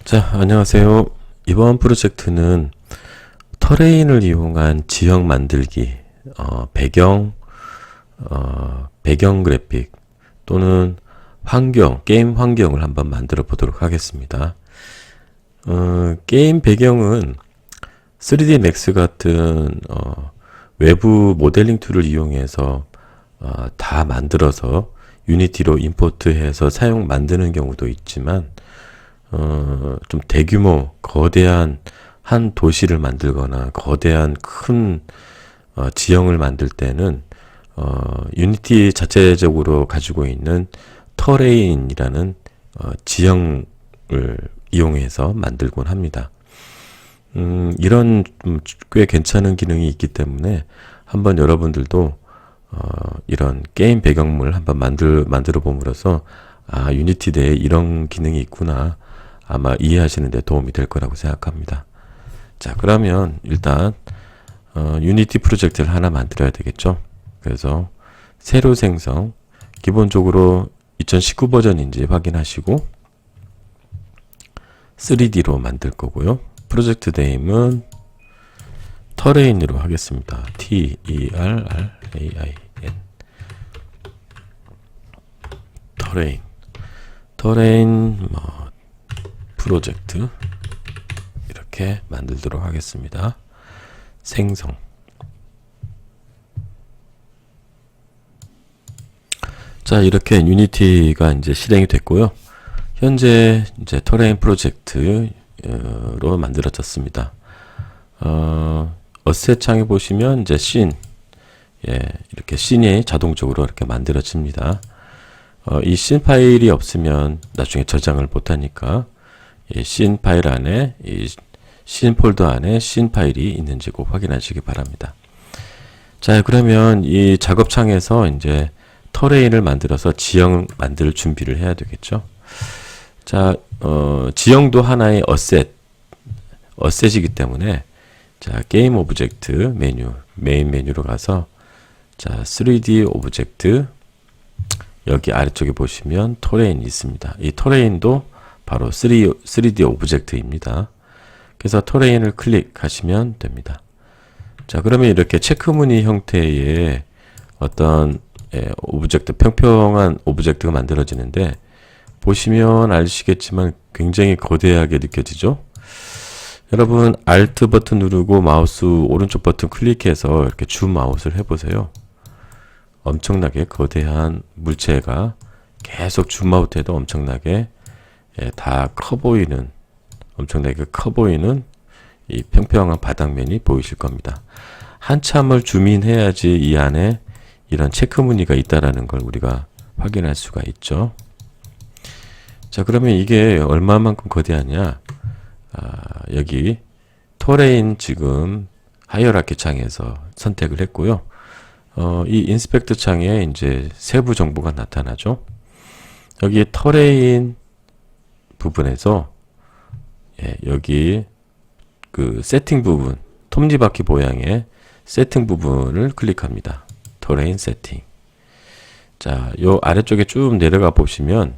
자, 안녕하세요. 이번 프로젝트는 터레인을 이용한 지형 만들기, 배경 그래픽 또는 게임 환경을 한번 만들어 보도록 하겠습니다. 게임 배경은 3D Max 같은 외부 모델링 툴을 이용해서 다 만들어서 유니티로 임포트해서 만드는 경우도 있지만 좀 대규모 거대한 한 도시를 만들거나 거대한 큰 지형을 만들 때는 유니티 자체적으로 가지고 있는 터레인이라는 지형을 이용해서 만들곤 합니다. 이런 꽤 괜찮은 기능이 있기 때문에 한번 여러분들도 이런 게임 배경물 한번 만들어 봄으로써 유니티 내에 이런 기능이 있구나 아마 이해하시는 데 도움이 될 거라고 생각합니다. 자, 그러면 일단 유니티 프로젝트를 하나 만들어야 되겠죠. 그래서 새로 생성, 기본적으로 2019 버전인지 확인하시고 3D로 만들 거고요. 프로젝트 네임은 터레인으로 하겠습니다. TERRAIN 터레인 프로젝트 이렇게 만들도록 하겠습니다. 생성. 자, 이렇게 유니티가 이제 실행이 됐고요. 현재 이제 터레인 프로젝트로 만들어졌습니다. 어셋 창에 보시면 이제 이렇게 씬이 자동적으로 이렇게 만들어집니다. 이 씬 파일이 없으면 나중에 저장을 못하니까 이 씬 파일 안에 씬 폴더 안에 씬 파일이 있는지 꼭 확인하시기 바랍니다. 자, 그러면 이 작업창에서 이제 터레인을 만들어서 지형 만들 준비를 해야 되겠죠. 자, 지형도 하나의 어셋이기 때문에 자, 게임 오브젝트 메인 메뉴로 가서 자, 3D 오브젝트 여기 아래쪽에 보시면 터레인이 있습니다. 이 터레인도 바로 3D 오브젝트입니다. 그래서 터레인을 클릭하시면 됩니다. 자, 그러면 이렇게 체크무늬 형태의 어떤 오브젝트, 평평한 오브젝트가 만들어지는데 보시면 아시겠지만 굉장히 거대하게 느껴지죠? 여러분 Alt 버튼 누르고 마우스 오른쪽 버튼 클릭해서 이렇게 줌 아웃을 해보세요. 엄청나게 거대한 물체가 계속 줌아웃해도 엄청나게 다 엄청나게 커 보이는 이 평평한 바닥면이 보이실 겁니다. 한참을 줌인해야지 이 안에 이런 체크 무늬가 있다라는 걸 우리가 확인할 수가 있죠. 자, 그러면 이게 얼마만큼 거대하냐? 여기 터레인 지금 하이어라키 창에서 선택을 했고요. 이 인스펙트 창에 이제 세부 정보가 나타나죠. 여기 터레인 부분에서 여기 그 세팅 부분, 톱니바퀴 모양의 세팅 부분을 클릭합니다. 터레인 세팅. 자, 요 아래쪽에 쭉 내려가 보시면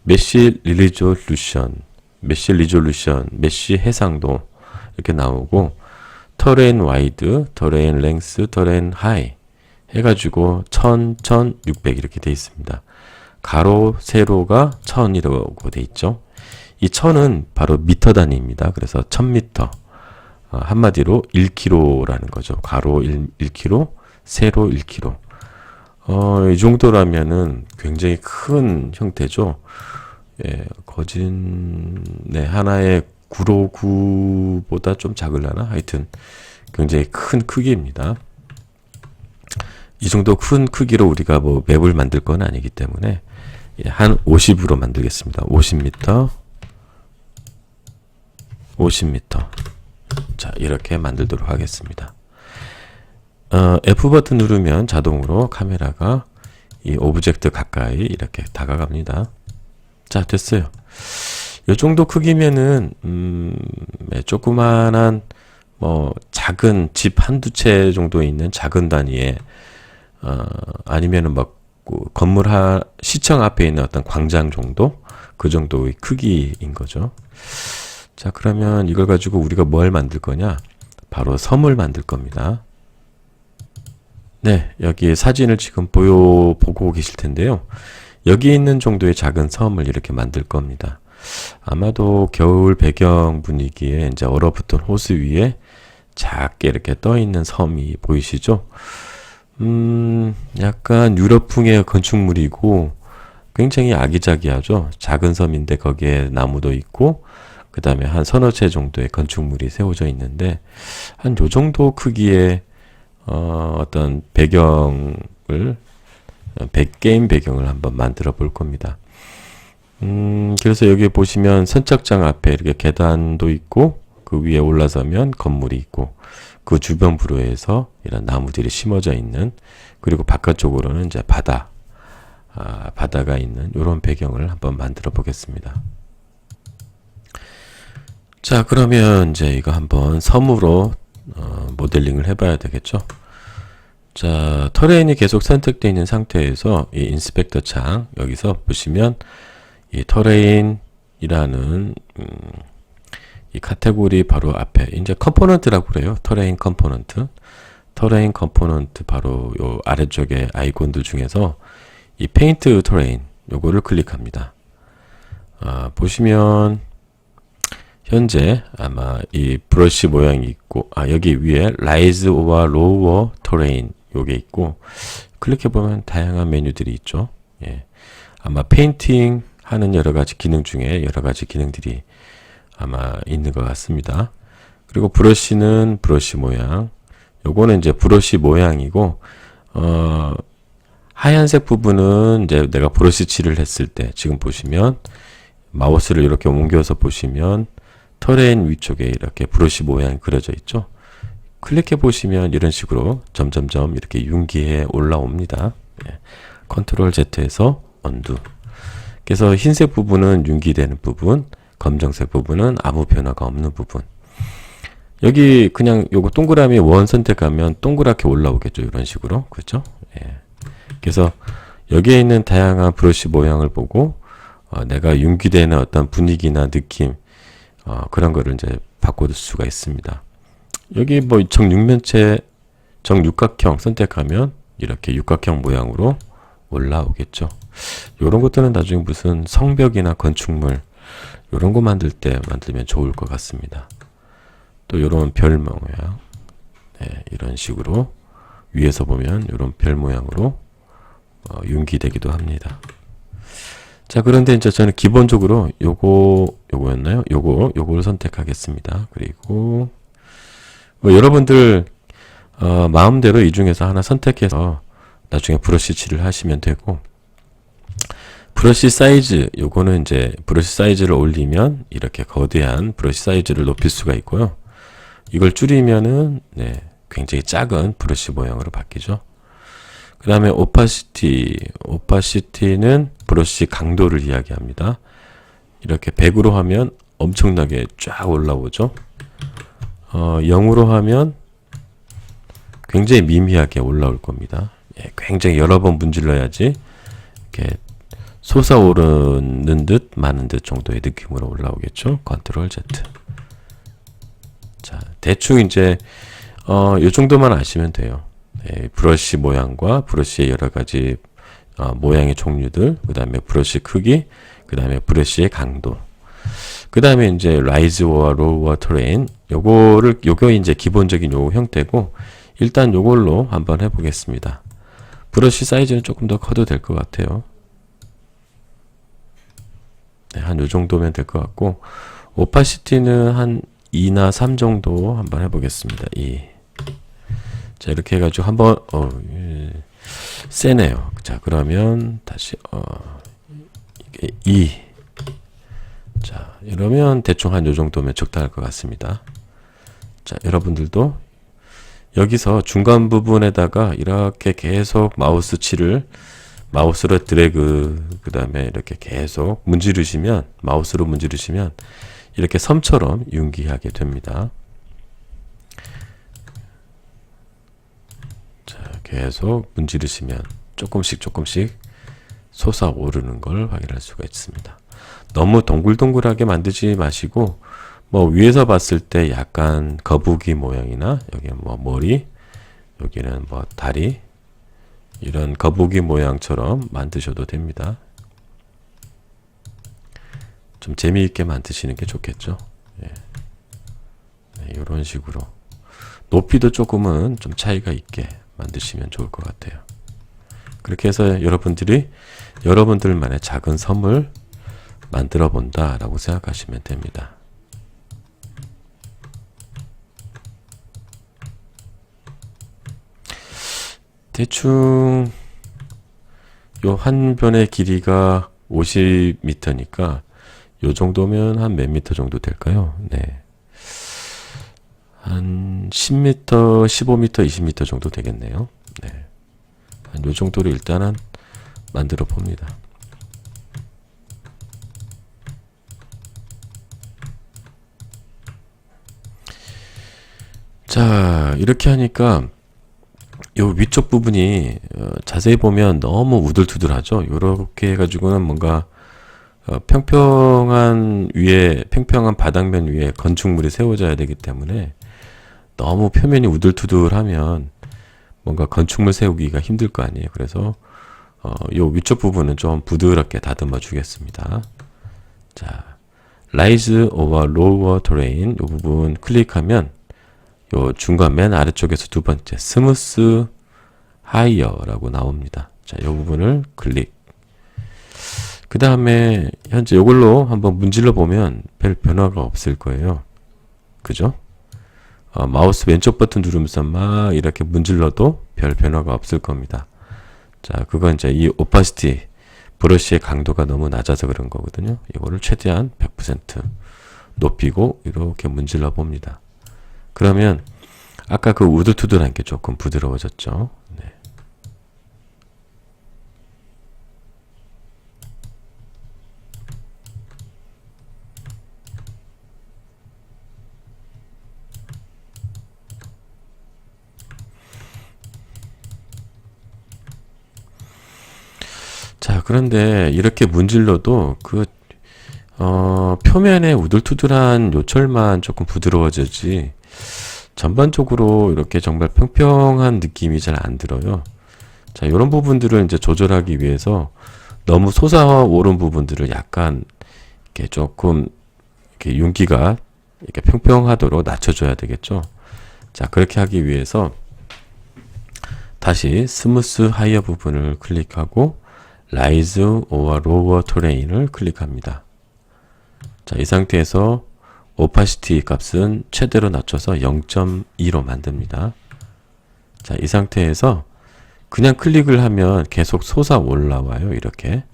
메쉬 리졸루션, 메쉬 해상도 이렇게 나오고 터레인 와이드, 터레인 랭스, 터레인 하이 해가지고 1000, 1600 이렇게 돼 있습니다. 가로, 세로가 1000이라고 돼 있죠. 이 1000은 바로 미터 단위입니다. 그래서 1000m. 한마디로 1km라는 거죠. 가로 1km, 세로 1km. 이 정도라면은 굉장히 큰 형태죠. 하나의 구로구보다 좀 작으려나? 하여튼 굉장히 큰 크기입니다. 이 정도 큰 크기로 우리가 뭐 맵을 만들 건 아니기 때문에 한 50으로 만들겠습니다. 50m 50m. 자, 이렇게 만들도록 하겠습니다. F 버튼 누르면 자동으로 카메라가 이 오브젝트 가까이 이렇게 다가갑니다. 자, 됐어요. 이 정도 크기면은 조그만한 작은 집 한두 채 정도 있는 작은 단위의 아니면은 막 건물 시청 앞에 있는 어떤 광장 정도 그 정도의 크기인 거죠. 자, 그러면 이걸 가지고 우리가 뭘 만들 거냐? 바로 섬을 만들 겁니다. 네, 여기 사진을 지금 보고 계실 텐데요. 여기 있는 정도의 작은 섬을 이렇게 만들 겁니다. 아마도 겨울 배경 분위기에 이제 얼어붙은 호수 위에 작게 이렇게 떠 있는 섬이 보이시죠? 약간 유럽풍의 건축물이고 굉장히 아기자기하죠. 작은 섬인데 거기에 나무도 있고 그 다음에 한 서너 채 정도의 건축물이 세워져 있는데 한 요 정도 크기의 어떤 배경을 게임 배경을 한번 만들어 볼 겁니다. 그래서 여기 보시면 선착장 앞에 이렇게 계단도 있고 그 위에 올라서면 건물이 있고 그 주변 부로에서 이런 나무들이 심어져 있는 그리고 바깥쪽으로는 이제 바다가 있는 이런 배경을 한번 만들어 보겠습니다. 자, 그러면 이제 이거 한번 섬으로 모델링을 해봐야 되겠죠. 자, 터레인이 계속 선택되어 있는 상태에서 이 인스펙터 창 여기서 보시면 이 터레인이라는 이 카테고리 바로 앞에 이제 컴포넌트라고 그래요. 터레인 컴포넌트. 터레인 컴포넌트 바로 요 아래쪽에 아이콘들 중에서 이 페인트 터레인 요거를 클릭합니다. 보시면 현재 아마 이 브러쉬 모양이 있고 여기 위에 라이즈 오버 로워 터레인 요게 있고 클릭해 보면 다양한 메뉴들이 있죠. 예. 아마 페인팅 하는 여러 가지 기능 중에 여러 가지 기능들이 아마 있는 것 같습니다. 그리고 브러쉬는 브러쉬 모양. 요거는 이제 브러쉬 모양이고 하얀색 부분은 이제 내가 브러쉬 칠을 했을 때 지금 보시면 마우스를 이렇게 옮겨서 보시면 터레인 위쪽에 이렇게 브러쉬 모양이 그려져 있죠. 클릭해 보시면 이런 식으로 점점점 이렇게 융기에 올라옵니다. 예. 컨트롤 Z에서 언두. 그래서 흰색 부분은 융기되는 부분, 검정색 부분은 아무 변화가 없는 부분. 여기 그냥 요거 동그라미 원 선택하면 동그랗게 올라오겠죠. 이런 식으로. 그렇죠? 예. 그래서 여기에 있는 다양한 브러쉬 모양을 보고 내가 융기되는 어떤 분위기나 느낌 그런 거를 이제 바꿔줄 수가 있습니다. 여기 뭐 정육면체 정육각형 선택하면 이렇게 육각형 모양으로 올라오겠죠. 요런 것들은 나중에 무슨 성벽이나 건축물 요런 거 만들면 좋을 것 같습니다. 또 요런 별 모양 이런 식으로 위에서 보면 요런 별 모양으로 융기되기도 합니다. 자, 그런데 이제 저는 기본적으로 요거였나요? 요거를 선택하겠습니다. 그리고 여러분들 마음대로 이 중에서 하나 선택해서 나중에 브러쉬 칠을 하시면 되고 브러쉬 사이즈 요거는 이제 브러쉬 사이즈를 올리면 이렇게 거대한 브러쉬 사이즈를 높일 수가 있고요. 이걸 줄이면은 굉장히 작은 브러쉬 모양으로 바뀌죠. 그 다음에 오파시티는 브러쉬 강도를 이야기합니다. 이렇게 100으로 하면 엄청나게 쫙 올라오죠. 0으로 하면 굉장히 미미하게 올라올 겁니다. 굉장히 여러 번 문질러야지 이렇게 솟아오르는 듯 마는 듯 정도의 느낌으로 올라오겠죠. 컨트롤 Z. 자, 대충 이제 요 정도만 아시면 돼요. 브러쉬 모양과 브러쉬의 여러 가지 모양의 종류들, 그 다음에 브러쉬 크기, 그 다음에 브러쉬의 강도, 그 다음에 이제 라이즈와 로우와 터레인 요거 이제 기본적인 요 형태고 일단 요걸로 한번 해보겠습니다. 브러쉬 사이즈는 조금 더 커도 될 것 같아요. 한 요 정도면 될 것 같고 오파시티는 한 2나 3 정도 한번 해보겠습니다. 2. 자, 이렇게 해가지고 한번 세네요. 자, 그러면 다시 이게 2. 자, 이러면 대충 한 요 정도면 적당할 것 같습니다. 자, 여러분들도 여기서 중간 부분에다가 이렇게 계속 마우스로 드래그 그 다음에 이렇게 계속 마우스로 문지르시면 이렇게 섬처럼 융기하게 됩니다. 자, 계속 문지르시면 조금씩 솟아오르는 걸 확인할 수가 있습니다. 너무 동글동글하게 만들지 마시고 뭐 위에서 봤을 때 약간 거북이 모양이나 여기 뭐 머리, 여기는 뭐 다리, 이런 거북이 모양처럼 만드셔도 됩니다. 좀 재미있게 만드시는 게 좋겠죠. 예. 네, 이런 식으로 높이도 조금은 좀 차이가 있게 만드시면 좋을 것 같아요. 그렇게 해서 여러분들이 여러분들만의 작은 섬을 만들어 본다 라고 생각하시면 됩니다. 대충 요 한 변의 길이가 50m니까 요 정도면 한 몇 미터 정도 될까요? 네. 한 10m, 15m, 20m 정도 되겠네요. 네. 한 요 정도로 일단은 만들어 봅니다. 자, 이렇게 하니까 요 위쪽 부분이 자세히 보면 너무 우들투들하죠. 이렇게 해가지고는 뭔가 평평한 바닥면 위에 건축물이 세워져야 되기 때문에 너무 표면이 우들투들하면 뭔가 건축물 세우기가 힘들 거 아니에요. 그래서 요 위쪽 부분은 좀 부드럽게 다듬어 주겠습니다. 자, Rise over Lower Terrain 요 부분 클릭하면 요 중간 맨 아래쪽에서 두 번째 스무스 하이어라고 나옵니다. 자, 요 부분을 클릭. 그 다음에 현재 요걸로 한번 문질러 보면 별 변화가 없을 거예요. 그죠? 마우스 왼쪽 버튼 누르면서 막 이렇게 문질러도 별 변화가 없을 겁니다. 자, 그건 이제 이 오파시티 브러쉬의 강도가 너무 낮아서 그런 거거든요. 이거를 최대한 100% 높이고 이렇게 문질러 봅니다. 그러면 아까 그 우드투드한 게 조금 부드러워졌죠. 네. 자, 그런데 이렇게 문질러도 그 표면에 우들투들한 요철만 조금 부드러워지지 전반적으로 이렇게 정말 평평한 느낌이 잘 안 들어요. 자, 이런 부분들을 이제 조절하기 위해서 너무 솟아오른 부분들을 약간 이렇게 조금 이렇게 윤기가 이렇게 평평하도록 낮춰줘야 되겠죠. 자, 그렇게 하기 위해서 다시 스무스 하이어 부분을 클릭하고 Rise over Lower Terrain을 클릭합니다. 자, 이 상태에서 오파시티 값은 최대로 낮춰서 0.2로 만듭니다. 자, 이 상태에서 그냥 클릭을 하면 계속 솟아 올라와요. 이렇게.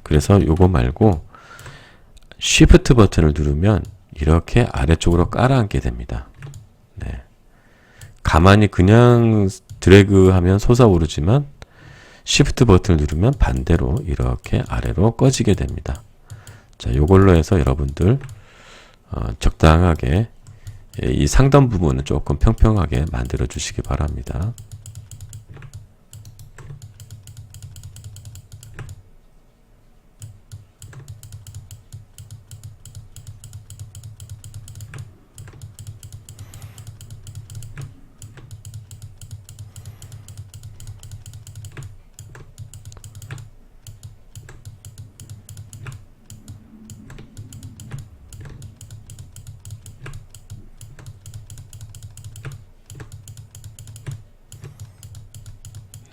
그래서 요거 말고 Shift 버튼을 누르면 이렇게 아래쪽으로 깔아앉게 됩니다. 네. 가만히 그냥 드래그하면 솟아오르지만 Shift 버튼을 누르면 반대로 이렇게 아래로 꺼지게 됩니다. 자, 요걸로 해서 여러분들 적당하게 이 상단 부분은 조금 평평하게 만들어 주시기 바랍니다.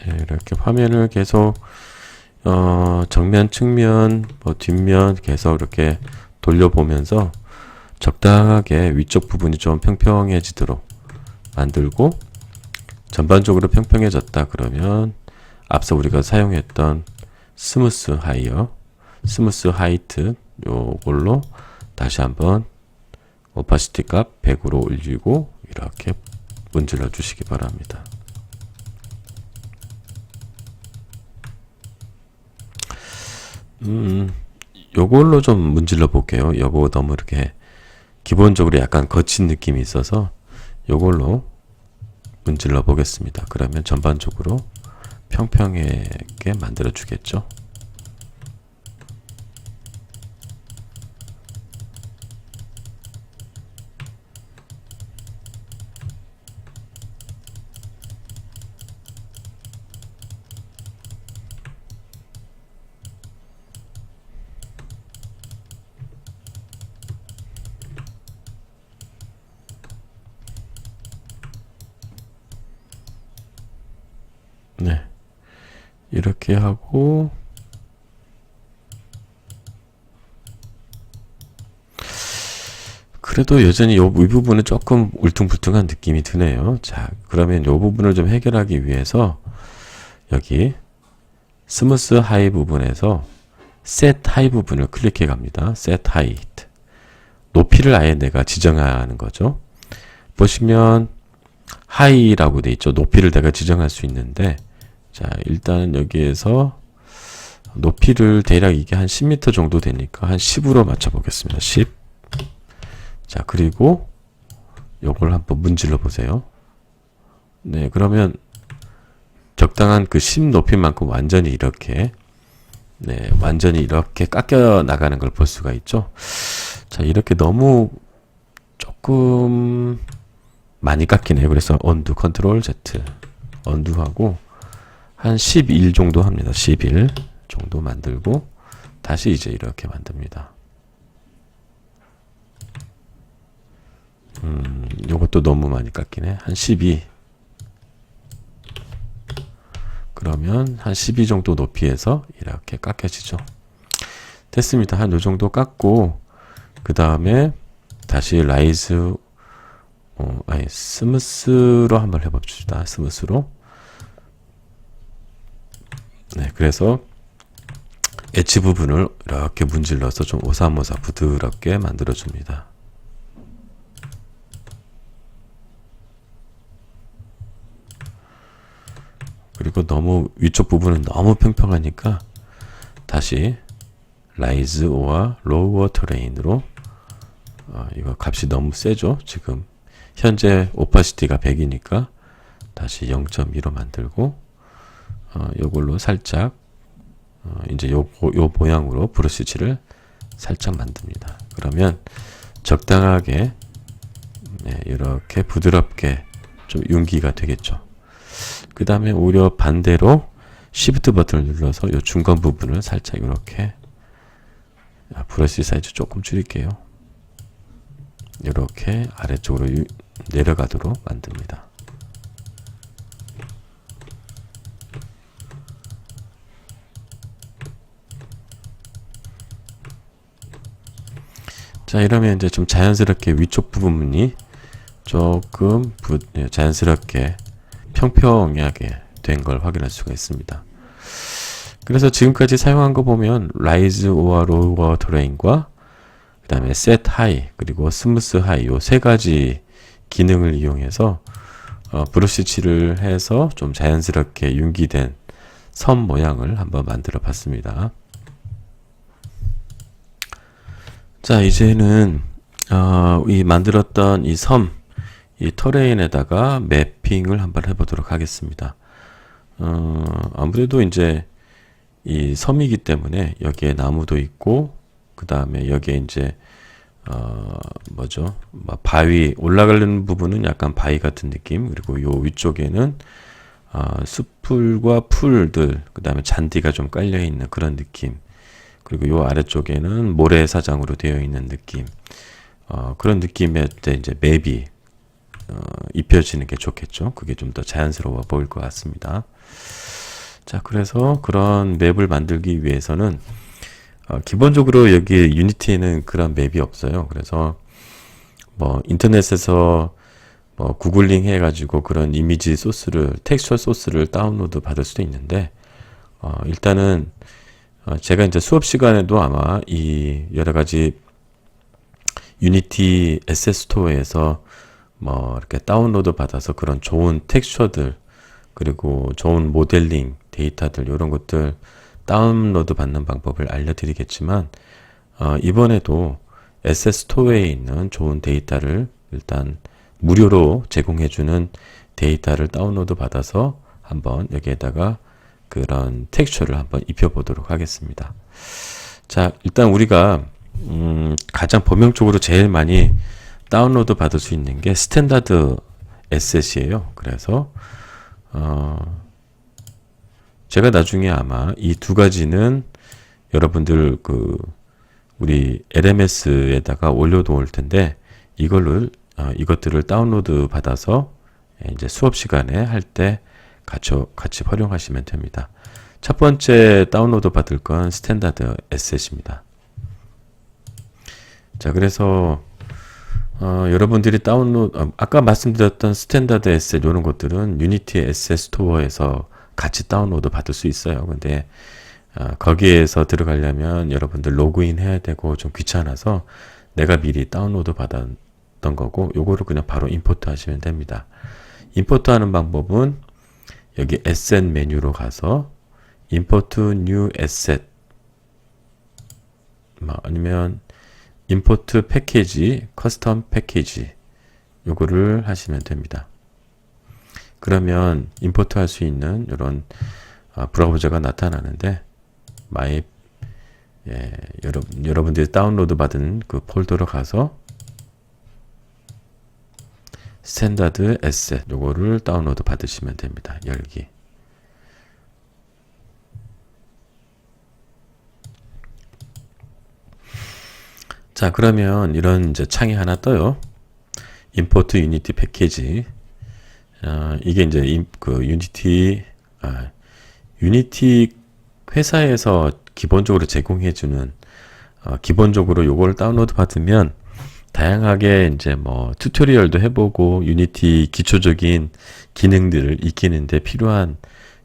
네, 이렇게 화면을 계속 정면, 측면, 뭐 뒷면 계속 이렇게 돌려보면서 적당하게 위쪽 부분이 좀 평평해지도록 만들고 전반적으로 평평해졌다 그러면 앞서 우리가 사용했던 스무스 하이어, 스무스 하이트 요걸로 다시 한번 오파시티 값 100으로 올리고 이렇게 문질러 주시기 바랍니다. 요걸로 좀 문질러 볼게요. 요거 너무 이렇게 기본적으로 약간 거친 느낌이 있어서 요걸로 문질러 보겠습니다. 그러면 전반적으로 평평하게 만들어 주겠죠. 이렇게 하고 그래도 여전히 이 부분은 조금 울퉁불퉁한 느낌이 드네요. 자, 그러면 이 부분을 좀 해결하기 위해서 여기 스무스 하이 부분에서 셋 하이 부분을 클릭해 갑니다. 셋 하이트. 높이를 아예 내가 지정하는 거죠. 보시면 하이라고 돼 있죠. 높이를 내가 지정할 수 있는데 자, 일단은 여기에서 높이를 대략 이게 한 10m 정도 되니까 한 10으로 맞춰 보겠습니다. 10. 자, 그리고 요걸 한번 문질러 보세요. 네, 그러면 적당한 그 10 높이만큼 완전히 이렇게 완전히 이렇게 깎여 나가는 걸 볼 수가 있죠. 자, 이렇게 너무 조금 많이 깎이네요. 그래서 언두 컨트롤 Z 언두하고 한 11 정도 합니다. 11 정도 만들고 다시 이제 이렇게 만듭니다. 요것도 너무 많이 깎이네. 한 12. 그러면 한 12 정도 높이에서 이렇게 깎여지죠. 됐습니다. 한 요 정도 깎고 그 다음에 다시 라이즈 스무스로 한번 해봅시다. 스무스로. 네, 그래서 엣지 부분을 이렇게 문질러서 좀 오사모사 부드럽게 만들어 줍니다. 그리고 너무 위쪽 부분은 너무 평평하니까 다시 라이즈 오와 로워 테레인으로 이거 값이 너무 세죠. 지금 현재 오파시티가 100이니까 다시 0.2로 만들고 요걸로 살짝 이제 요 모양으로 브러쉬칠을 살짝 만듭니다. 그러면 적당하게 이렇게 부드럽게 좀 윤기가 되겠죠. 그 다음에 오히려 반대로 Shift 버튼을 눌러서 이 중간 부분을 살짝 이렇게 브러쉬 사이즈 조금 줄일게요. 이렇게 아래쪽으로 내려가도록 만듭니다. 자, 이러면 이제 좀 자연스럽게 위쪽 부분이 조금 자연스럽게 평평하게 된 걸 확인할 수가 있습니다. 그래서 지금까지 사용한 거 보면 라이즈 오와 로워 테레인과 그 다음에 셋 하이 그리고 스무스 하이 요 세 가지 기능을 이용해서 브러쉬 칠을 해서 좀 자연스럽게 윤기된 섬 모양을 한번 만들어 봤습니다. 자, 이제는 이 만들었던 이 섬, 이 터레인에다가 매핑을 한번 해보도록 하겠습니다. 아무래도 이제 이 섬이기 때문에 여기에 나무도 있고 그 다음에 여기에 이제 바위 올라가는 부분은 약간 바위 같은 느낌, 그리고 요 위쪽에는 숲풀과 풀들, 그 다음에 잔디가 좀 깔려 있는 그런 느낌, 그리고 요 아래쪽에는 모래사장으로 되어 있는 느낌, 그런 느낌의 이제 맵이 입혀지는 게 좋겠죠. 그게 좀 더 자연스러워 보일 것 같습니다. 자, 그래서 그런 맵을 만들기 위해서는 기본적으로 여기 유니티에는 그런 맵이 없어요. 그래서 뭐 인터넷에서 뭐 구글링 해가지고 그런 이미지 소스를, 텍스처 소스를 다운로드 받을 수도 있는데 일단은 제가 이제 수업 시간에도 아마 이 여러 가지 유니티 에셋 스토어에서 뭐 이렇게 다운로드 받아서 그런 좋은 텍스처들 그리고 좋은 모델링 데이터들 이런 것들 다운로드 받는 방법을 알려드리겠지만 이번에도 에셋 스토어에 있는 좋은 데이터를 일단 무료로 제공해주는 데이터를 다운로드 받아서 한번 여기에다가 그런 텍스처를 한번 입혀보도록 하겠습니다. 자, 일단 우리가 가장 범용적으로 제일 많이 다운로드 받을 수 있는 게 스탠다드 에셋이에요. 그래서 제가 나중에 아마 이 두 가지는 여러분들 우리 LMS에다가 올려놓을 텐데 이것들을 다운로드 받아서 이제 수업 시간에 할 때 같이 활용하시면 됩니다. 첫 번째 다운로드 받을 건 스탠다드 에셋입니다. 자, 그래서 여러분들이 아까 말씀드렸던 스탠다드 에셋 이런 것들은 유니티 에셋 스토어에서 같이 다운로드 받을 수 있어요. 근데 거기에서 들어가려면 여러분들 로그인 해야 되고 좀 귀찮아서 내가 미리 다운로드 받았던 거고, 요거를 그냥 바로 임포트 하시면 됩니다. 임포트 하는 방법은 여기 에셋 메뉴로 가서 임포트 뉴 에셋, 아니면 임포트 패키지, 커스텀 패키지, 요거를 하시면 됩니다. 그러면 임포트 할 수 있는 이런 브라우저가 나타나는데, 여러분들이 다운로드 받은 그 폴더로 가서 스탠다드 에셋 요거를 다운로드 받으시면 됩니다. 열기. 자, 그러면 이런 이제 창이 하나 떠요. 임포트 유니티 패키지. 이게 이제 유니티 회사에서 기본적으로 제공해주는, 기본적으로 요걸 다운로드 받으면 다양하게 이제 뭐 튜토리얼도 해보고 유니티 기초적인 기능들을 익히는데 필요한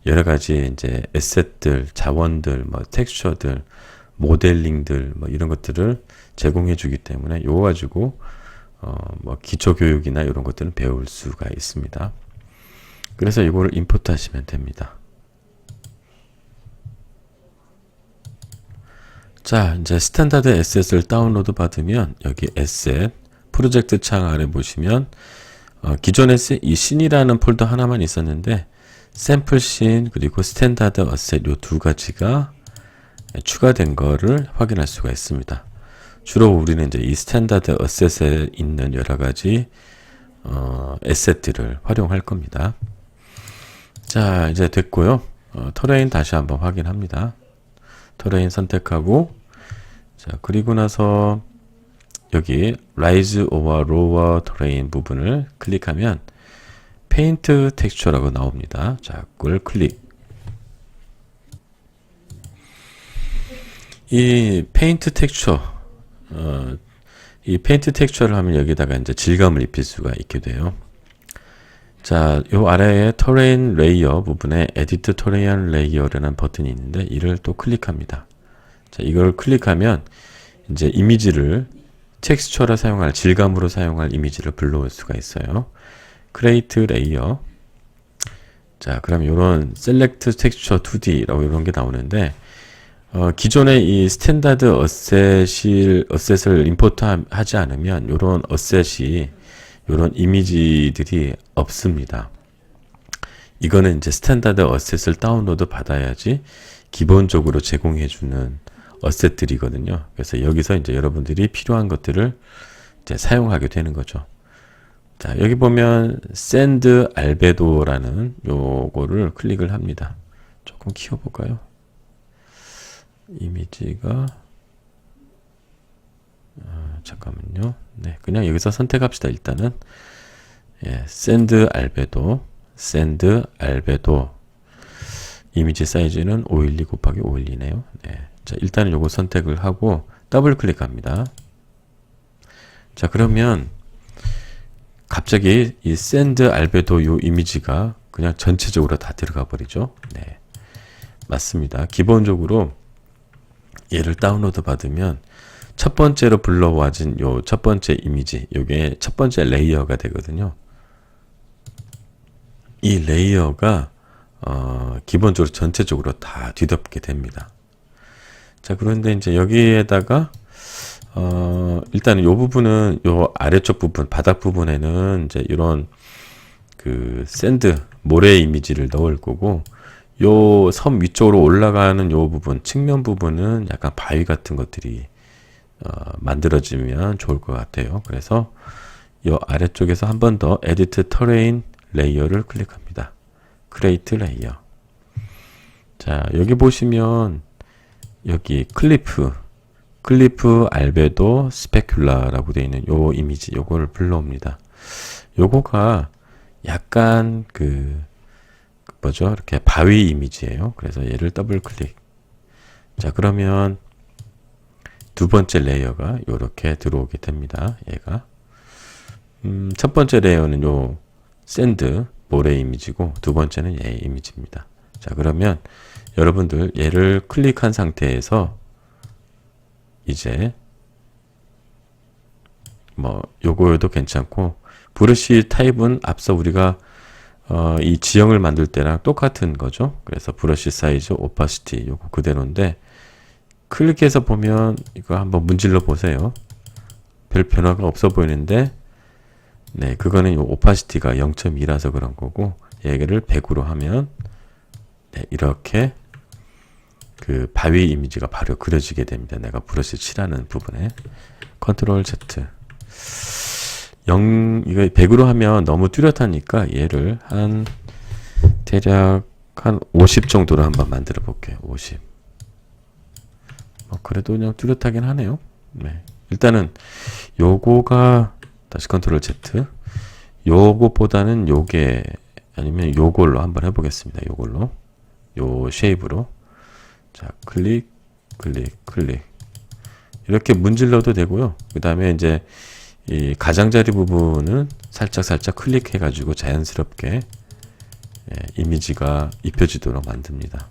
여러 가지 이제 에셋들, 자원들, 뭐 텍스처들, 모델링들, 뭐 이런 것들을 제공해주기 때문에 요거 가지고 뭐 기초 교육이나 이런 것들은 배울 수가 있습니다. 그래서 이거를 임포트 하시면 됩니다. 자, 이제 스탠다드 에셋을 다운로드 받으면 여기 에셋 프로젝트 창 아래 보시면 기존에 이 씬이라는 폴더 하나만 있었는데 샘플 씬 그리고 스탠다드 에셋 요 두 가지가 추가된 거를 확인할 수가 있습니다. 주로 우리는 이제 이 스탠다드 에셋에 있는 여러 가지 에셋들을 활용할 겁니다. 자, 이제 됐고요. 터레인 다시 한번 확인합니다. 터레인 선택하고, 자, 그리고 나서 여기 Rise over Lower Terrain 부분을 클릭하면 페인트 텍스처라고 나옵니다. 자, 그걸 클릭. 이 페인트 텍스처, 이 페인트 텍스처를 하면 여기다가 이제 질감을 입힐 수가 있게 돼요. 자, 요 아래에 터레인 레이어 부분에 에디트 터레인 레이어라는 버튼이 있는데 이를 또 클릭합니다. 자, 이걸 클릭하면 이제 이미지를 텍스처로 사용할, 질감으로 사용할 이미지를 불러올 수가 있어요. 크레이트 레이어. 자, 그럼 요런 셀렉트 텍스처 2D라고 이런 게 나오는데, 기존에 이 스탠다드 어셋을 임포트 하지 않으면 요런 어셋이, 요런 이미지들이 없습니다. 이거는 이제 스탠다드 어셋을 다운로드 받아야지 기본적으로 제공해주는 어셋들이거든요. 그래서 여기서 이제 여러분들이 필요한 것들을 이제 사용하게 되는 거죠. 자, 여기 보면 send albedo라는 요거를 클릭을 합니다. 조금 키워볼까요? 이미지가 잠깐만요. 네, 그냥 여기서 선택합시다. 일단은 send albedo 이미지 사이즈는 512 곱하기 512네요. 네. 자, 일단은 요거 선택을 하고 더블 클릭합니다. 자, 그러면 갑자기 이 send albedo 요 이미지가 그냥 전체적으로 다 들어가 버리죠. 네, 맞습니다. 기본적으로 얘를 다운로드 받으면 첫 번째로 불러와진 요 첫 번째 이미지, 요게 첫 번째 레이어가 되거든요. 이 레이어가 기본적으로 전체적으로 다 뒤덮게 됩니다. 자, 그런데 이제 여기에다가 일단은 요 부분은 요 아래쪽 부분, 바닥 부분에는 이제 이런 그 샌드 모래 이미지를 넣을 거고, 요 섬 위쪽으로 올라가는 요 부분, 측면 부분은 약간 바위 같은 것들이 만들어지면 좋을 것 같아요. 그래서 요 아래쪽에서 한 번 더 에디트 터레인 레이어를 클릭합니다. 크레이트 레이어. 자, 여기 보시면 여기 클리프 알베도 스페큘라라고 되어 있는 요 이미지, 요거를 불러옵니다. 요거가 약간 뭐죠? 이렇게 바위 이미지예요. 그래서 얘를 더블 클릭. 자, 그러면 두 번째 레이어가 이렇게 들어오게 됩니다. 얘가 첫 번째 레이어는 요 샌드 모래 이미지고 두 번째는 얘 이미지입니다. 자, 그러면 여러분들 얘를 클릭한 상태에서 이제 뭐 요거여도 괜찮고, 브러쉬 타입은 앞서 우리가 이 지형을 만들 때랑 똑같은 거죠. 그래서 브러쉬 사이즈, 오파시티 요거 그대로인데, 클릭해서 보면 이거 한번 문질러 보세요. 별 변화가 없어 보이는데, 네, 그거는 요 오파시티가 0.2라서 그런 거고, 얘를 100으로 하면 네, 이렇게 그 바위 이미지가 바로 그려지게 됩니다. 내가 브러쉬 칠하는 부분에. 컨트롤 Z. 이거 100으로 하면 너무 뚜렷하니까 얘를 대략 한 50 정도로 한번 만들어 볼게요. 50. 그래도 그냥 뚜렷하긴 하네요. 네. 일단은 요거가 다시 컨트롤 Z. 요거보다는 요게 아니면 요걸로 한번 해보겠습니다. 요걸로. 요 쉐입으로. 자, 클릭, 클릭, 클릭. 이렇게 문질러도 되고요. 그 다음에 이제 이 가장자리 부분은 살짝 클릭해가지고 자연스럽게 이미지가 입혀지도록 만듭니다.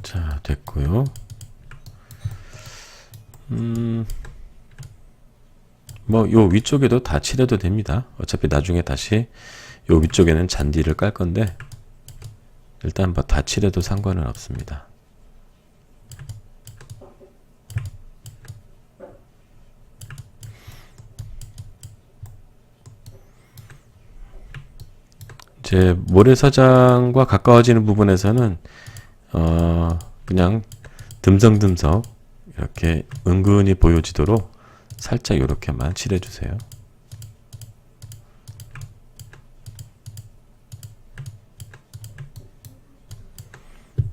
자, 됐고요. 뭐 요 위쪽에도 다 칠해도 됩니다. 어차피 나중에 다시 요 위쪽에는 잔디를 깔 건데, 일단 뭐 다 칠해도 상관은 없습니다. 이제 모래사장과 가까워지는 부분에서는 그냥 듬성듬성 이렇게 은근히 보여지도록 살짝 이렇게만 칠해주세요.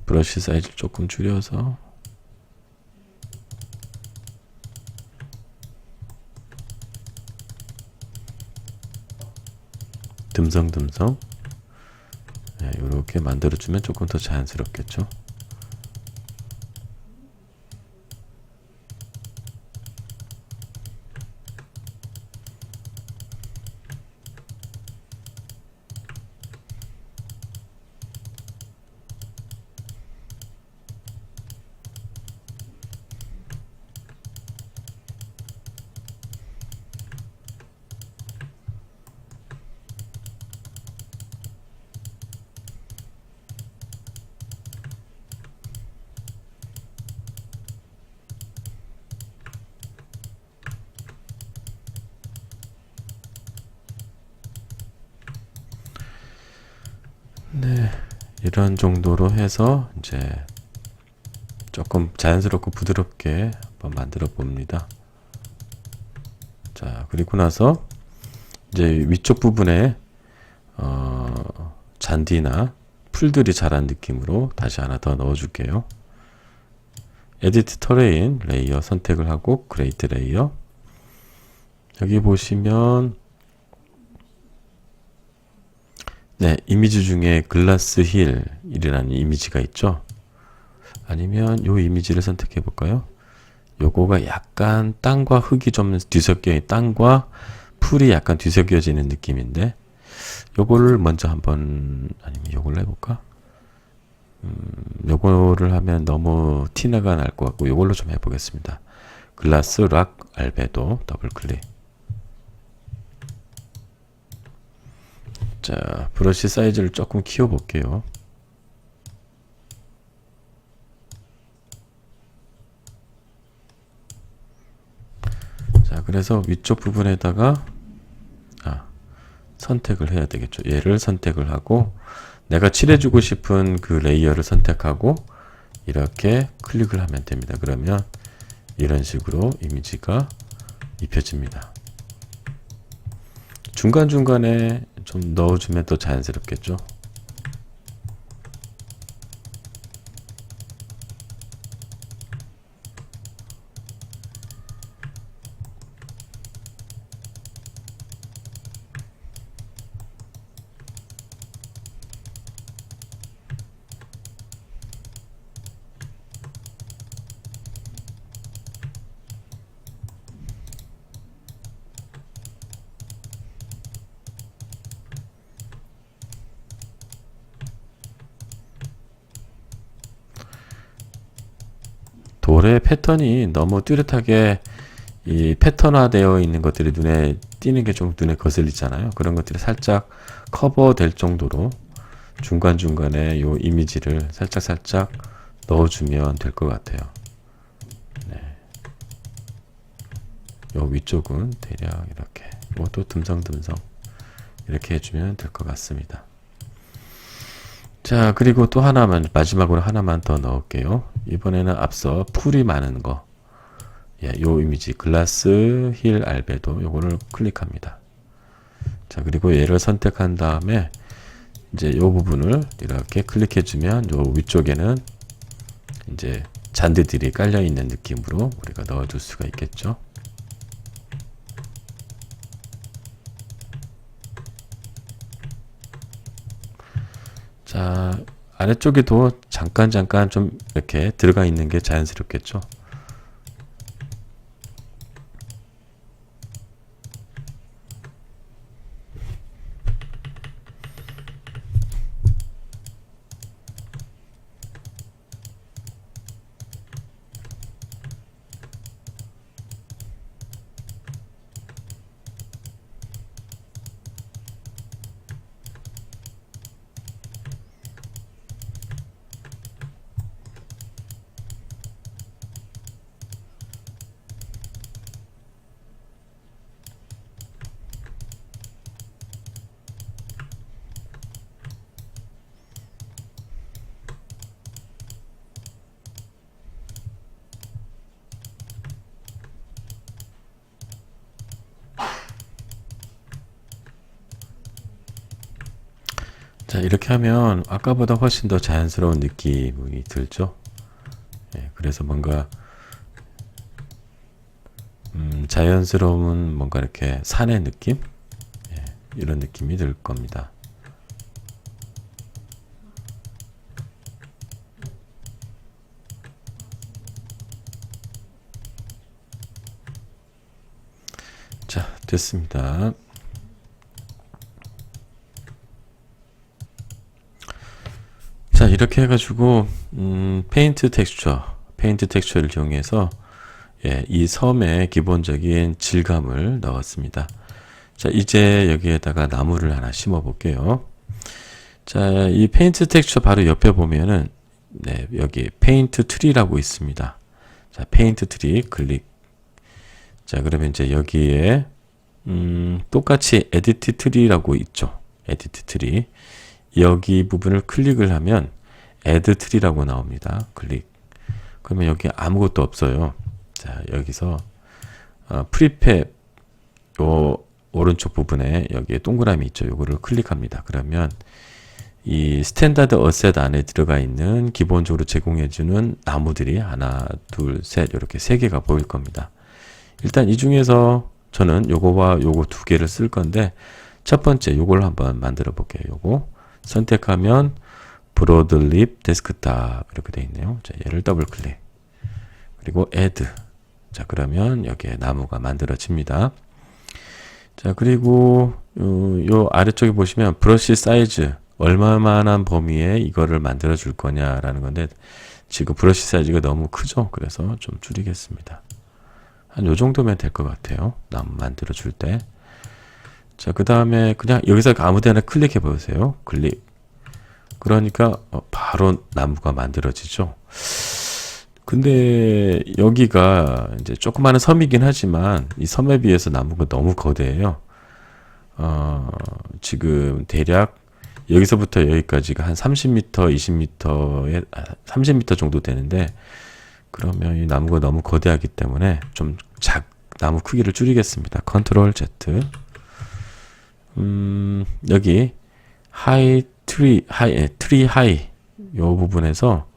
브러쉬 사이즈 조금 줄여서 듬성듬성 이렇게 만들어주면 조금 더 자연스럽겠죠. 네, 이런 정도로 해서 이제 조금 자연스럽고 부드럽게 한번 만들어 봅니다. 자, 그리고 나서 이제 위쪽 부분에 잔디나 풀들이 자란 느낌으로 다시 하나 더 넣어 줄게요. 에디트 터레인 레이어 선택을 하고 크리에이트 레이어, 여기 보시면 네, 이미지 중에 글라스 힐이라는 이미지가 있죠. 아니면 요 이미지를 선택해 볼까요? 요거가 약간 땅과 흙이 좀 뒤섞여, 땅과 풀이 약간 뒤섞여지는 느낌인데, 요거를 먼저 한번, 아니면 요걸로 해볼까? 요거를 하면 너무 티나가 날 것 같고, 요걸로 좀 해보겠습니다. 글라스 락 알베도 더블 클릭. 자, 브러쉬 사이즈를 조금 키워 볼게요. 자, 그래서 위쪽 부분에다가 선택을 해야 되겠죠. 얘를 선택을 하고, 내가 칠해주고 싶은 그 레이어를 선택하고, 이렇게 클릭을 하면 됩니다. 그러면 이런 식으로 이미지가 입혀집니다. 중간중간에 좀 넣어주면 더 자연스럽겠죠. 돌의 패턴이 너무 뚜렷하게 이 패턴화 되어 있는 것들이 눈에 띄는 게 좀 눈에 거슬리잖아요. 그런 것들이 살짝 커버 될 정도로 중간중간에 요 이미지를 살짝 넣어주면 될 것 같아요. 네. 요 위쪽은 대략 이렇게, 이것도 듬성듬성 이렇게 해주면 될 것 같습니다. 자, 그리고 또 하나만, 마지막으로 하나만 더 넣을게요. 이번에는 앞서 풀이 많은 거, 예, 요 이미지 글라스 힐 알베도 요거를 클릭합니다. 자, 그리고 얘를 선택한 다음에 이제 요 부분을 이렇게 클릭해 주면 요 위쪽에는 이제 잔디들이 깔려 있는 느낌으로 우리가 넣어줄 수가 있겠죠. 자, 아래쪽에도 잠깐 좀 이렇게 들어가 있는 게 자연스럽겠죠. 자, 이렇게 하면 아까보다 훨씬 더 자연스러운 느낌이 들죠. 예, 그래서 뭔가 자연스러운 뭔가 이렇게 산의 느낌? 예, 이런 느낌이 들 겁니다. 자, 됐습니다. 자, 이렇게 해가지고 페인트 텍스처를 이용해서, 예, 이 섬의 기본적인 질감을 넣었습니다. 자, 이제 여기에다가 나무를 하나 심어 볼게요. 자, 이 페인트 텍스처 바로 옆에 보면은, 네, 여기 페인트 트리라고 있습니다. 자, 페인트 트리 클릭. 자, 그러면 이제 여기에 똑같이 에디트 트리라고 있죠. 에디트 트리. 여기 부분을 클릭을 하면 애드 트리라고 나옵니다. 클릭. 그러면 여기 아무것도 없어요. 자, 여기서 프리팹 요 오른쪽 부분에 여기에 동그라미 있죠. 요거를 클릭합니다. 그러면 이 스탠다드 어셋 안에 들어가 있는 기본적으로 제공해주는 나무들이 하나, 둘, 셋 이렇게 세 개가 보일 겁니다. 일단 이 중에서 저는 요거와 요거 두 개를 쓸 건데, 첫 번째 요걸 한번 만들어 볼게요. 요거 선택하면 브로드립 데스크탑 이렇게 되어 있네요. 자, 얘를 더블 클릭. 그리고 add. 자, 그러면 여기에 나무가 만들어집니다. 자, 그리고 요 아래쪽에 보시면 브러쉬 사이즈 얼마만한 범위에 이거를 만들어 줄 거냐라는 건데, 지금 브러쉬 사이즈가 너무 크죠? 그래서 좀 줄이겠습니다. 한 요 정도면 될 것 같아요. 나무 만들어 줄 때. 자, 그 다음에 그냥 여기서 아무 데나 클릭해 보세요. 클릭. 그러니까 바로 나무가 만들어지죠. 근데 여기가 이제 조그마한 섬이긴 하지만 이 섬에 비해서 나무가 너무 거대해요. 지금 대략 여기서부터 여기까지가 한 30m, 20m에 30m 정도 되는데 그러면 이 나무가 너무 거대하기 때문에 좀 나무 크기를 줄이겠습니다. 컨트롤 Z. 여기 트리 하이 요 부분에서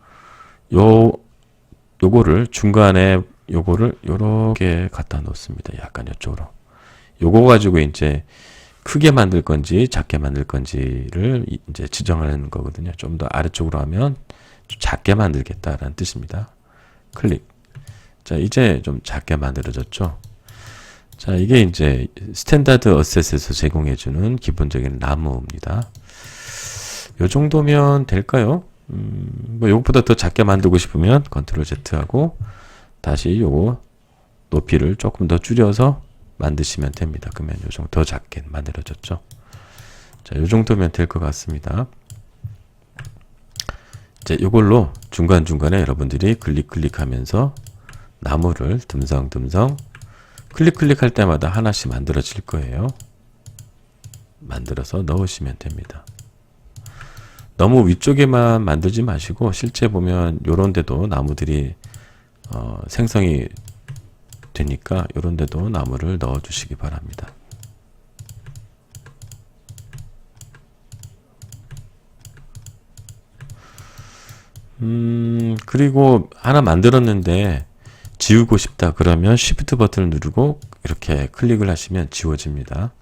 요거를 중간에 요거를 요렇게 갖다 놓습니다. 약간 이쪽으로. 요거 가지고 이제 크게 만들 건지 작게 만들 건지를 이제 지정하는 거거든요. 좀 더 아래쪽으로 하면 좀 작게 만들겠다라는 뜻입니다. 클릭. 자, 이제 좀 작게 만들어졌죠. 자, 이게 이제 스탠다드 어셋에서 제공해주는 기본적인 나무입니다. 요 정도면 될까요? 뭐 요것보다 더 작게 만들고 싶으면 컨트롤 Z 하고 다시 요거 높이를 조금 더 줄여서 만드시면 됩니다. 그러면 요 정도 더 작게 만들어졌죠. 자, 요 정도면 될 것 같습니다. 이제 요걸로 중간중간에 여러분들이 클릭하면서 나무를 듬성듬성 클릭할 때마다 하나씩 만들어질 거예요. 만들어서 넣으시면 됩니다. 너무 위쪽에만 만들지 마시고 실제 보면 요런 데도 나무들이 생성이 되니까 요런 데도 나무를 넣어 주시기 바랍니다. 그리고 하나 만들었는데 지우고 싶다 그러면 Shift 버튼을 누르고 이렇게 클릭을 하시면 지워집니다.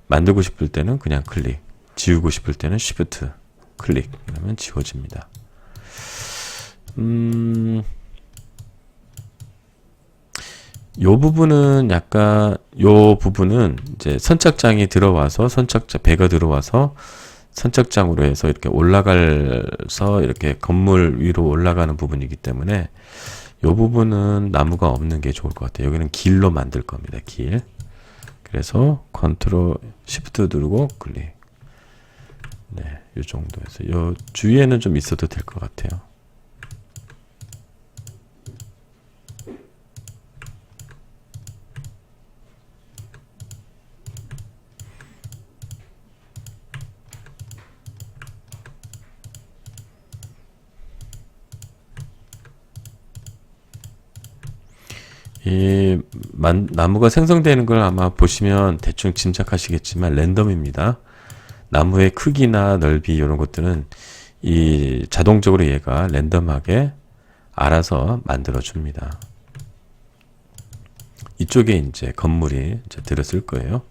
만들고 싶을 때는 그냥 클릭, 지우고 싶을 때는 Shift 클릭 그러면 지워집니다. 요 부분은 약간 요 부분은 이제 선착장이 들어와서 배가 들어와서 선착장으로 해서 이렇게 올라가서 이렇게 건물 위로 올라가는 부분이기 때문에 요 부분은 나무가 없는 게 좋을 것 같아요. 여기는 길로 만들 겁니다. 길. 그래서 컨트롤 시프트 누르고 클릭. 네, 요 정도에서 요 주위에는 좀 있어도 될 것 같아요. 이 나무가 생성되는 걸 아마 보시면 대충 짐작하시겠지만 랜덤입니다. 나무의 크기나 넓이 이런 것들은 이 자동적으로 얘가 랜덤하게 알아서 만들어 줍니다. 이쪽에 이제 건물이 이제 들었을 거예요.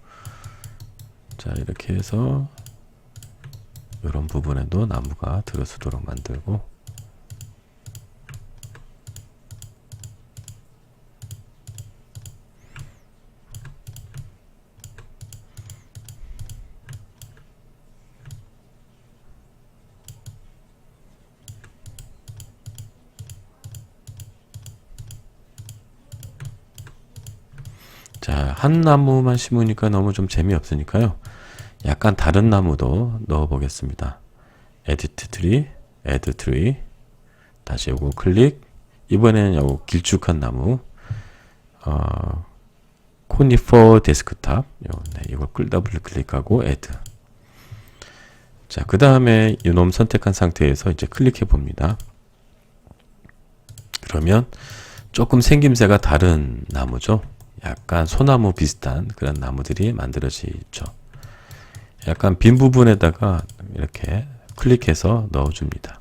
자, 이렇게 해서 이런 부분에도 나무가 들어서도록 만들고 자, 한 나무만 심으니까 너무 좀 재미없으니까요. 약간 다른 나무도 넣어 보겠습니다. 에디트 트리, 애드 트리. 다시 요거 클릭. 이번에는 요거 길쭉한 나무. 코니퍼 데스크탑. 네, 이걸 더블 클릭하고 애드. 자, 그 다음에 이놈 선택한 상태에서 이제 클릭해 봅니다. 그러면 조금 생김새가 다른 나무죠. 약간 소나무 비슷한 그런 나무들이 만들어지죠. 약간 빈 부분에다가 이렇게 클릭해서 넣어줍니다.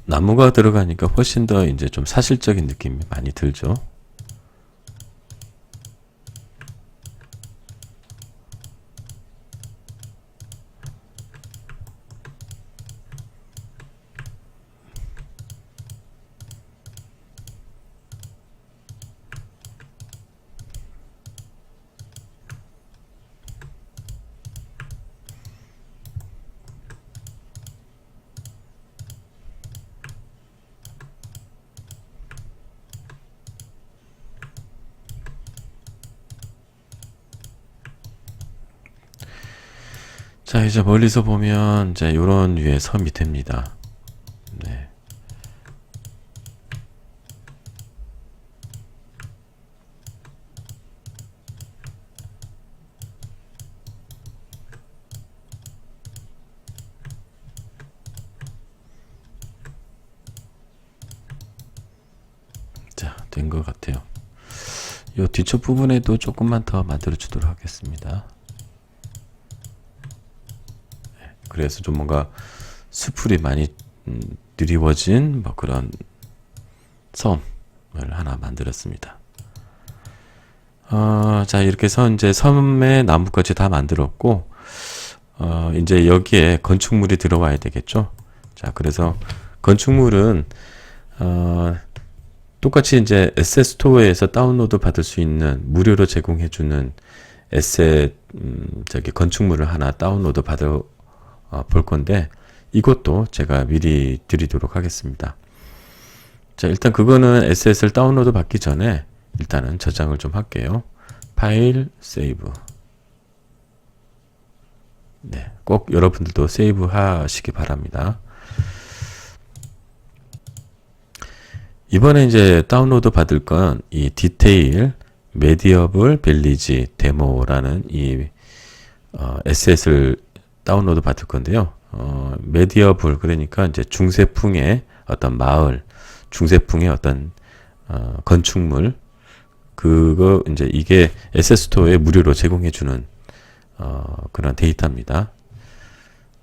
나무가 들어가니까 훨씬 더 이제 좀 사실적인 느낌이 많이 들죠. 자, 이제 멀리서 보면 이제 요런 류의 섬이 됩니다. 네. 자, 된 것 같아요. 요 뒤쪽 부분에도 조금만 더 만들어 주도록 하겠습니다. 그래서 좀 뭔가 수풀이 많이 드리워진 뭐 그런 섬을 하나 만들었습니다. 자, 이렇게 해서 이제 섬의 나뭇가지 다 만들었고, 이제 여기에 건축물이 들어와야 되겠죠. 자, 그래서 건축물은 똑같이 이제 에셋 스토어에서 다운로드 받을 수 있는 무료로 제공해주는 에셋 저기 건축물을 하나 다운로드 받아 볼 건데, 이것도 제가 미리 드리도록 하겠습니다. 자, 일단 그거는 에셋을 다운로드 받기 전에 일단은 저장을 좀 할게요. 파일 세이브. 네, 꼭 여러분들도 세이브 하시기 바랍니다. 이번에 이제 다운로드 받을 건 이 디테일 메디어블 빌리지 데모라는 이 에셋을 다운로드 받을 건데요. 메디어블, 그러니까 이제 중세풍의 어떤 마을, 중세풍의 어떤 건축물, 그거 이제 이게 에셋 스토어에 무료로 제공해주는 그런 데이터입니다.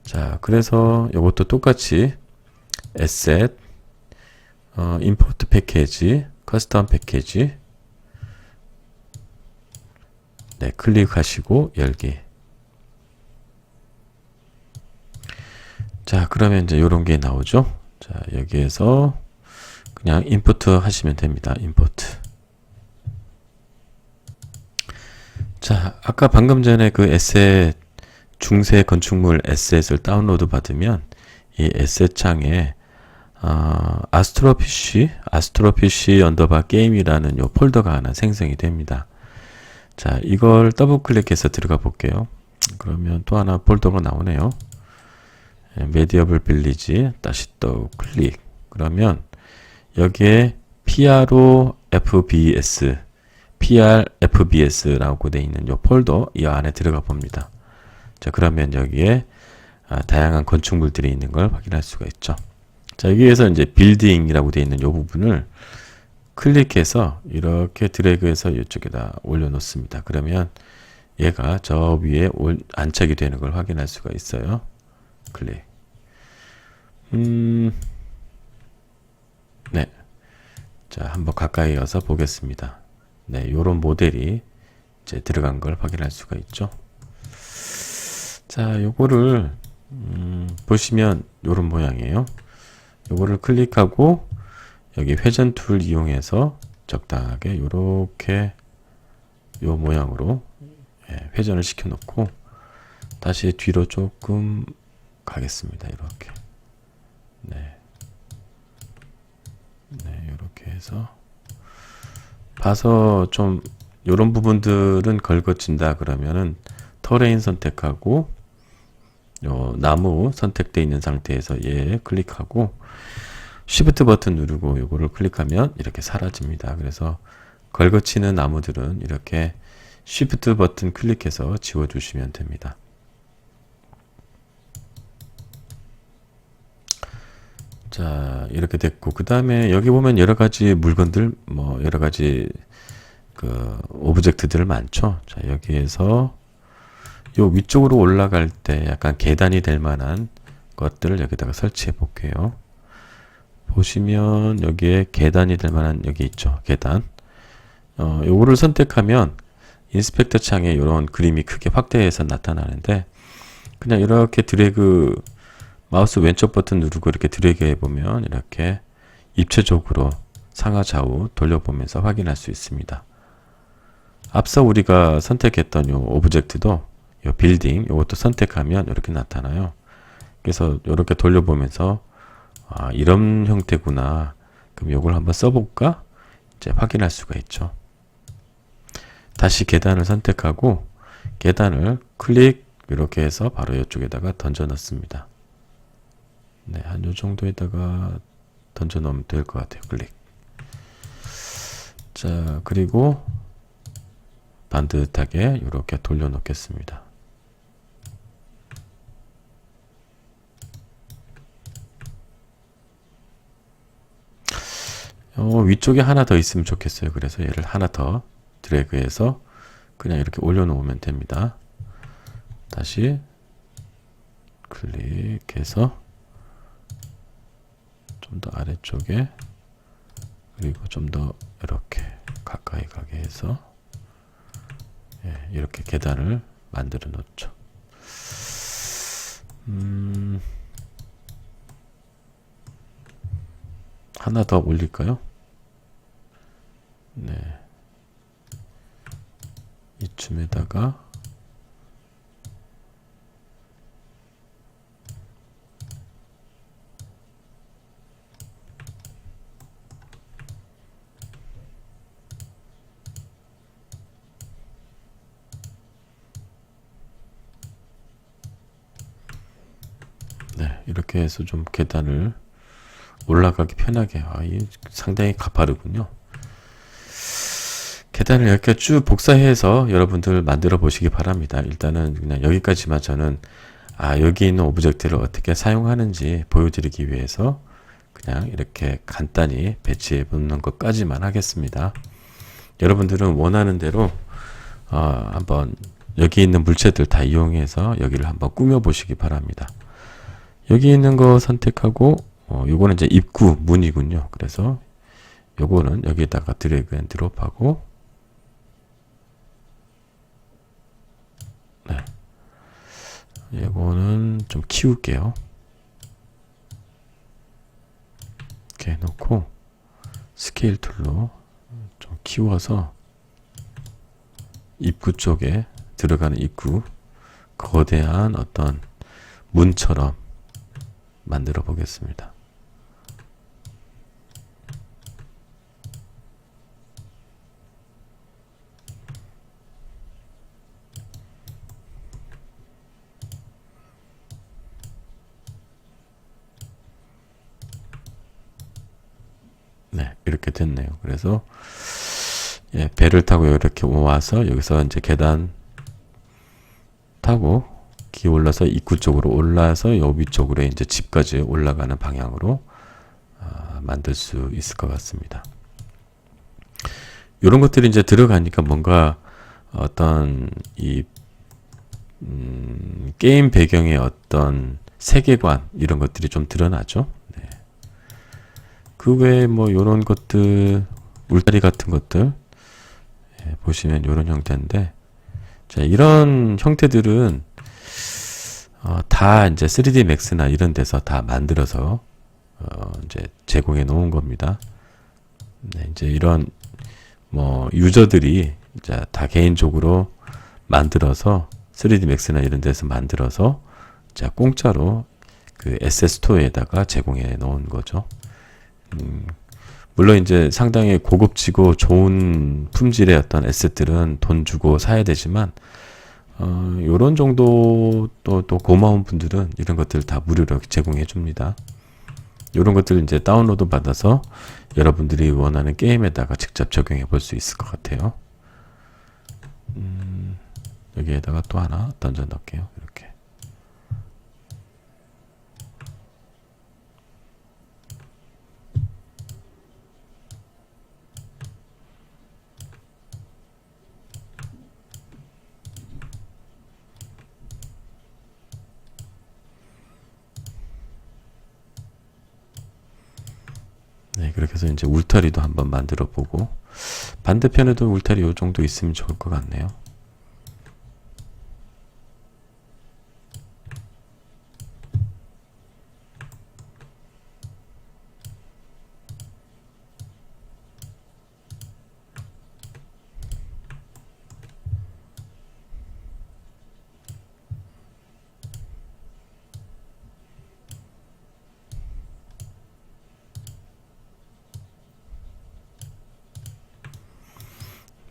자, 그래서 이것도 똑같이 에셋 임포트 패키지, 커스텀 패키지, 네, 클릭하시고 열기. 자, 그러면 이제 이런 게 나오죠. 자, 여기에서 그냥 인포트 하시면 됩니다. 인포트. 자, 아까 방금 전에 그 에셋, 중세 건축물 에셋을 다운로드 받으면 이 에셋 창에 아스트로피쉬 언더바 게임이라는 요 폴더가 하나 생성이 됩니다. 자, 이걸 더블 클릭해서 들어가 볼게요. 그러면 또 하나 폴더가 나오네요. 메디어블 빌리지 다시 또 클릭. 그러면 여기에 PRFBS라고 되어 있는 요 폴더 이 안에 들어가 봅니다. 자, 그러면 여기에 다양한 건축물들이 있는 걸 확인할 수가 있죠. 자, 여기에서 이제 빌딩이라고 되어 있는 요 부분을 클릭해서 이렇게 드래그해서 이쪽에다 올려놓습니다. 그러면 얘가 저 위에 안착이 되는 걸 확인할 수가 있어요. 클릭. 네. 자, 한번 가까이 가서 보겠습니다. 네, 요런 모델이 이제 들어간 걸 확인할 수가 있죠. 자, 요거를 보시면 요런 모양이에요. 요거를 클릭하고 여기 회전 툴 이용해서 적당하게 요렇게 요 모양으로 회전을 시켜 놓고 다시 뒤로 조금 가겠습니다. 이렇게. 네. 네, 요렇게 해서 봐서 좀 요런 부분들은 걸거친다 그러면은 터레인 선택하고 요 나무 선택되어 있는 상태에서 얘 클릭하고 Shift 버튼 누르고 요거를 클릭하면 이렇게 사라집니다. 그래서 걸거치는 나무들은 이렇게 Shift 버튼 클릭해서 지워주시면 됩니다. 자, 이렇게 됐고, 그 다음에 여기 보면 여러 가지 물건들, 뭐 여러 가지 그 오브젝트들 많죠. 자, 여기에서 요 위쪽으로 올라갈 때 약간 계단이 될 만한 것들을 여기다가 설치해 볼게요. 보시면 여기에 계단이 될 만한 여기 있죠. 계단. 요거를 선택하면 인스펙터 창에 이런 그림이 크게 확대해서 나타나는데 그냥 이렇게 드래그 마우스 왼쪽 버튼 누르고 이렇게 드래그 해보면 이렇게 입체적으로 상하 좌우 돌려보면서 확인할 수 있습니다. 앞서 우리가 선택했던 요 오브젝트도 요 빌딩 요것도 선택하면 이렇게 나타나요. 그래서 이렇게 돌려보면서 이런 형태구나. 그럼 요걸 한번 써볼까? 이제 확인할 수가 있죠. 다시 계단을 선택하고 계단을 클릭 이렇게 해서 바로 이쪽에다가 던져 넣습니다. 네, 한 요 정도에다가 던져 넣으면 될 것 같아요. 클릭. 자, 그리고 반듯하게 이렇게 돌려 놓겠습니다. 위쪽에 하나 더 있으면 좋겠어요. 그래서 얘를 하나 더 드래그해서 그냥 이렇게 올려놓으면 됩니다. 다시 클릭해서 좀 더 아래쪽에, 그리고 좀 더 이렇게 가까이 가게 해서 이렇게 계단을 만들어 놓죠. 하나 더 올릴까요? 네. 이쯤에다가 네, 이렇게 해서 좀 계단을 올라가기 편하게. 이 상당히 가파르군요. 계단을 이렇게 쭉 복사해서 여러분들 만들어 보시기 바랍니다. 일단은 그냥 여기까지만 저는 여기 있는 오브젝트를 어떻게 사용하는지 보여드리기 위해서 그냥 이렇게 간단히 배치해 보는 것까지만 하겠습니다. 여러분들은 원하는 대로 한번 여기 있는 물체들 다 이용해서 여기를 한번 꾸며 보시기 바랍니다. 여기 있는 거 선택하고 요거는 이제 입구 문이군요. 그래서 요거는 여기에다가 드래그 앤 드롭하고, 네, 요거는 좀 키울게요. 이렇게 해놓고 스케일 툴로 좀 키워서 입구 쪽에 들어가는 입구, 거대한 어떤 문처럼 만들어 보겠습니다. 네, 이렇게 됐네요. 그래서 배를 타고 이렇게 와서 여기서 이제 계단 타고 기올라서 입구 쪽으로 올라서 요 위쪽으로 이제 집까지 올라가는 방향으로 만들 수 있을 것 같습니다. 이런 것들이 이제 들어가니까 뭔가 어떤 이 게임 배경의 어떤 세계관 이런 것들이 좀 드러나죠. 네. 그 외에 뭐 이런 것들, 울타리 같은 것들 보시면 이런 형태인데, 자, 이런 형태들은 다 이제 3D Max나 이런 데서 다 만들어서 이제 제공해 놓은 겁니다. 네, 이제 이런 뭐 유저들이 이제 다 개인적으로 만들어서 3D Max나 이런 데서 만들어서 자, 공짜로 그 에셋 스토어에다가 제공해 놓은 거죠. 물론 이제 상당히 고급지고 좋은 품질의 어떤 에셋들은 돈 주고 사야 되지만 요런 정도 또 고마운 분들은 이런 것들 다 무료로 제공해 줍니다. 요런 것들 이제 다운로드 받아서 여러분들이 원하는 게임에다가 직접 적용해 볼 수 있을 것 같아요. 여기에다가 또 하나 던져 넣을게요. 이렇게. 네, 그렇게 해서 이제 울타리도 한번 만들어 보고, 반대편에도 울타리 요 정도 있으면 좋을 것 같네요.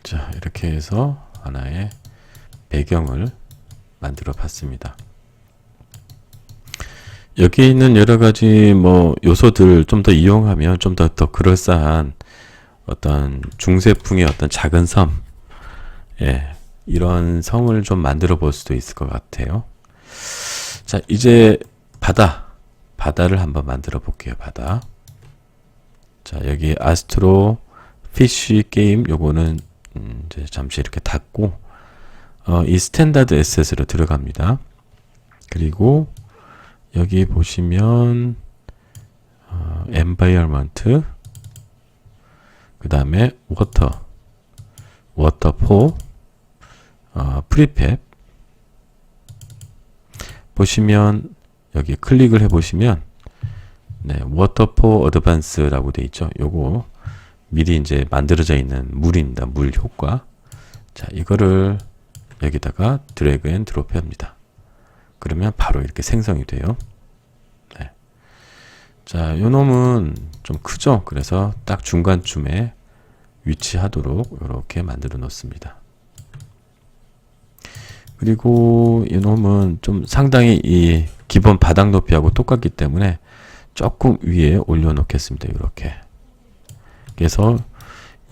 자, 이렇게 해서 하나의 배경을 만들어 봤습니다. 여기 있는 여러 가지 뭐 요소들 좀 더 이용하면 좀 더 그럴싸한 어떤 중세풍의 어떤 작은 섬, 예, 이런 섬을 좀 만들어 볼 수도 있을 것 같아요. 자, 이제 바다를 한번 만들어 볼게요. 바다. 자, 여기 아스트로 피쉬 게임 요거는 이제 잠시 이렇게 닫고 이 스탠다드 에셋으로 들어갑니다. 그리고 여기 보시면 environment, 그 다음에 water포, 프리팹 보시면 여기 클릭을 해보시면 네, 워터포 어드밴스라고 되어 있죠. 요거 미리 이제 만들어져 있는 물입니다. 물 효과. 자, 이거를 여기다가 드래그 앤 드롭 합니다. 그러면 바로 이렇게 생성이 돼요. 네. 자, 요 놈은 좀 크죠? 그래서 딱 중간쯤에 위치하도록 이렇게 만들어 놓습니다. 그리고 이 놈은 좀 상당히 이 기본 바닥 높이하고 똑같기 때문에 조금 위에 올려 놓겠습니다. 이렇게. 그래서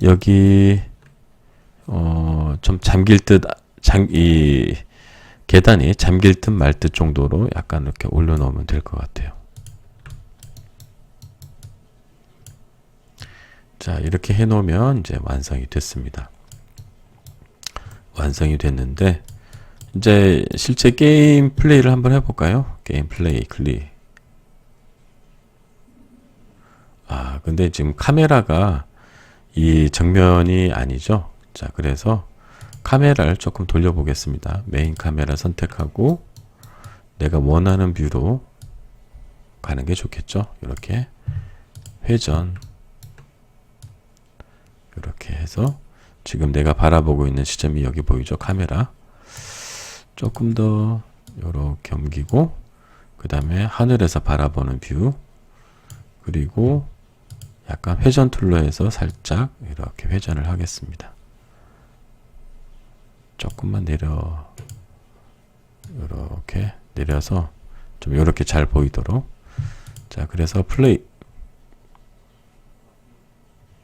여기 좀 잠길 듯 이 계단이 잠길 듯 말 듯 정도로 약간 이렇게 올려 놓으면 될 것 같아요. 자, 이렇게 해 놓으면 이제 완성이 됐습니다. 완성이 됐는데 이제 실제 게임 플레이를 한번 해볼까요? 게임 플레이 클릭. 근데 지금 카메라가 이 정면이 아니죠. 자, 그래서 카메라를 조금 돌려보겠습니다. 메인 카메라 선택하고 내가 원하는 뷰로 가는 게 좋겠죠. 이렇게 회전 이렇게 해서 지금 내가 바라보고 있는 시점이 여기 보이죠. 카메라 조금 더 요렇게 옮기고 그 다음에 하늘에서 바라보는 뷰 그리고 약간 회전 툴로 해서 살짝 이렇게 회전을 하겠습니다. 조금만 이렇게 내려서 좀 이렇게 잘 보이도록. 자, 그래서 플레이.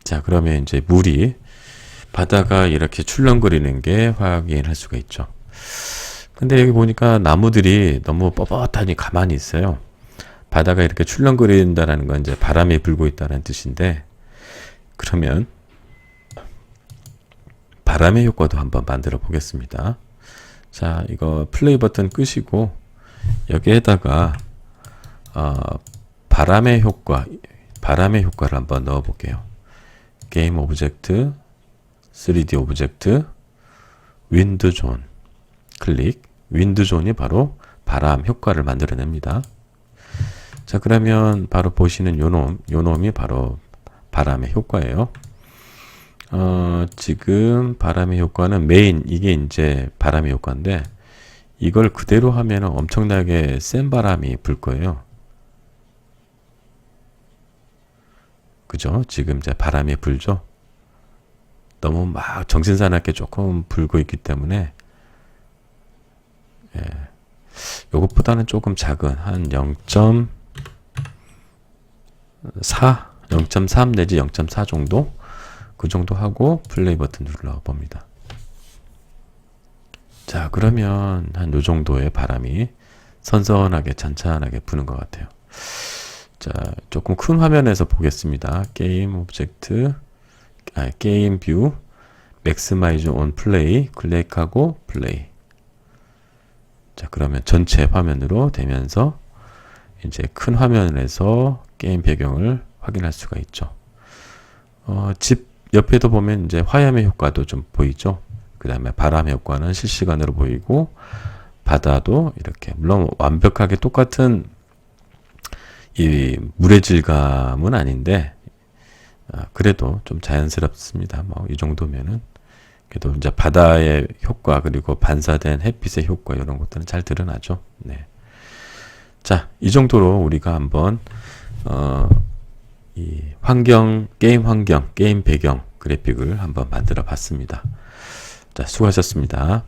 자, 그러면 이제 물이 바다가 이렇게 출렁거리는 게 확인할 수가 있죠. 근데 여기 보니까 나무들이 너무 뻣뻣하니 가만히 있어요. 바다가 이렇게 출렁거린다는 건 이제 바람이 불고 있다는 뜻인데, 그러면 바람의 효과도 한번 만들어 보겠습니다. 자, 이거 플레이 버튼 끄시고 여기에다가 바람의 효과를 한번 넣어 볼게요. 게임 오브젝트, 3D 오브젝트, 윈드 존 클릭. 윈드 존이 바로 바람 효과를 만들어냅니다. 자, 그러면 바로 보시는 요 놈이 바로 바람의 효과예요. 지금 바람의 효과는 메인, 이게 이제 바람의 효과인데, 이걸 그대로 하면 엄청나게 센 바람이 불 거예요. 그죠? 지금 이제 바람이 불죠? 너무 막 정신사납게 조금 불고 있기 때문에, 예. 요것보다는 조금 작은, 한 0.3 내지 0.4 정도? 그 정도 하고 플레이 버튼 눌러 봅니다. 자, 그러면 한 요 정도의 바람이 선선하게 잔잔하게 부는 것 같아요. 자, 조금 큰 화면에서 보겠습니다. 게임 오브젝트, 게임 뷰, 맥스마이즈 온 플레이 클릭하고 플레이. 자, 그러면 전체 화면으로 되면서 이제 큰 화면에서 게임 배경을 확인할 수가 있죠. 집 옆에도 보면 이제 화염의 효과도 좀 보이죠. 그 다음에 바람의 효과는 실시간으로 보이고, 바다도 이렇게, 물론 완벽하게 똑같은 이 물의 질감은 아닌데, 그래도 좀 자연스럽습니다. 뭐, 이 정도면은. 그래도 이제 바다의 효과, 그리고 반사된 햇빛의 효과, 이런 것들은 잘 드러나죠. 네. 자, 이 정도로 우리가 한번, 이 게임 환경, 게임 배경 그래픽을 한번 만들어 봤습니다. 자, 수고하셨습니다.